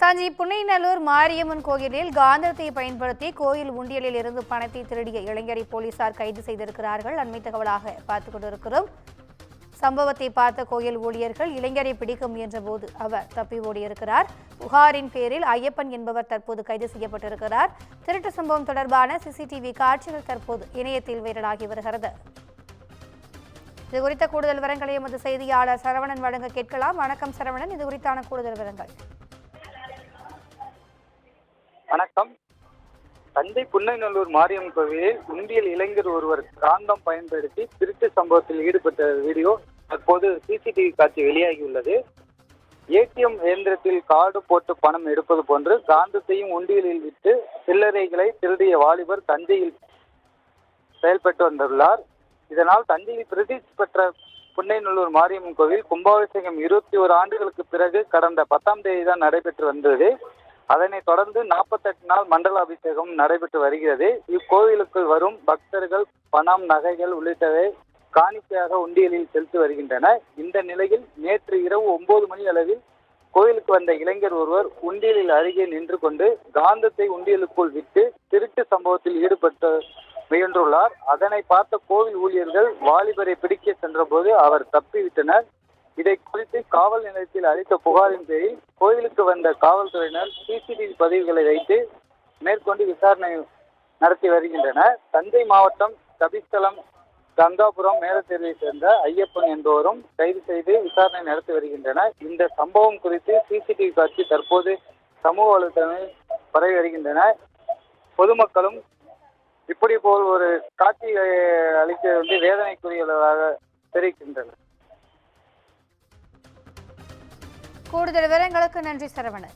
தஞ்சை புன்னைநல்லூர் மாரியம்மன் கோயிலில் காந்தத்தை பயன்படுத்தி கோயில் உண்டியலில் இருந்து பணத்தை திருடிய இளைஞரை போலீசார் கைது செய்திருக்கிறார்கள். அண்மை தகவலாக பார்த்துக் கொண்டிருக்கிறோம். சம்பவத்தை பார்த்த கோயில் ஊழியர்கள் இளைஞரை பிடிக்க முயன்றபோது அவர் தப்பி ஓடியிருக்கிறார். புகாரின் பேரில் ஐயப்பன் என்பவர் தற்போது கைது செய்யப்பட்டிருக்கிறார். திருட்டு சம்பவம் தொடர்பான சிசிடிவி காட்சிகள் தற்போது இணையத்தில் வைரலாகி வருகிறது. இது குறித்த கூடுதல் விவரங்களை எமது செய்தியாளர் சரவணன் வழங்க கேட்கலாம். வணக்கம் சரவணன், இது குறித்தான கூடுதல் விவரங்கள். வணக்கம். தஞ்சை புன்னைநல்லூர் மாரியம்மன் கோவிலில் உண்டியல் இளைஞர் ஒருவர் காந்தம் பயன்படுத்தி திருட்டு சம்பவத்தில் ஈடுபட்ட வீடியோ தற்போது சிசிடிவி காட்சி வெளியாகியுள்ளது. ஏடிஎம் இயந்திரத்தில் கார்டு போட்டு பணம் எடுப்பது போன்று காந்தத்தையும் உண்டியலில் விட்டு சில்லறைகளை திருடிய வாலிபர் தஞ்சையில் செயல்பட்டு வந்துள்ளார். இதனால் தஞ்சையில் பிரசித்தி பெற்ற புன்னைநல்லூர் மாரியம்மன் கோவில் கும்பாபிஷேகம் 21 ஆண்டுகளுக்கு பிறகு கடந்த 10ஆம் தேதி தான் நடைபெற்று வந்தது. அதனைத் தொடர்ந்து 48 நாள் மண்டல அபிஷேகம் நடைபெற்று வருகிறது. இக்கோவிலுக்குள் வரும் பக்தர்கள் பணம், நகைகள் உள்ளிட்டவை காணிக்கையாக உண்டியலில் செலுத்தி வருகின்றன. இந்த நிலையில் நேற்று இரவு 9 மணி அளவில் கோயிலுக்கு வந்த இளைஞர் ஒருவர் உண்டியலில் அருகே நின்று கொண்டு காந்தத்தை உண்டியலுக்குள் விட்டு திருட்டு சம்பவத்தில் ஈடுபட்டு முயன்றுள்ளார். அதனை பார்த்த கோவில் ஊழியர்கள் வாலிபரை பிடிக்க சென்றபோது அவர் தப்பிவிட்டனர். இதை குறித்து காவல் நிலையத்தில் அளித்த புகாரின் பேரில் கோயிலுக்கு வந்த காவல்துறையினர் சிசிடிவி பதிவுகளை வைத்து மேற்கொண்டு விசாரணை நடத்தி வருகின்றனர். தஞ்சை மாவட்டம் கபிஸ்தலம் கங்காபுரம் மேலத்தெருவை சேர்ந்த ஐயப்பன் என்பவரும் கைது செய்து விசாரணை நடத்தி வருகின்றனர். இந்த சம்பவம் குறித்து சிசிடிவி காட்சி தற்போது சமூக வலைதளங்களில் பரவி வருகின்றன. பொதுமக்களும் இப்படி போல் ஒரு காட்சி அளிக்க வேதனைக்குரியதாக தெரிவிக்கின்றனர். கூடுதல் விவரங்களுக்கு நன்றி சரவணன்.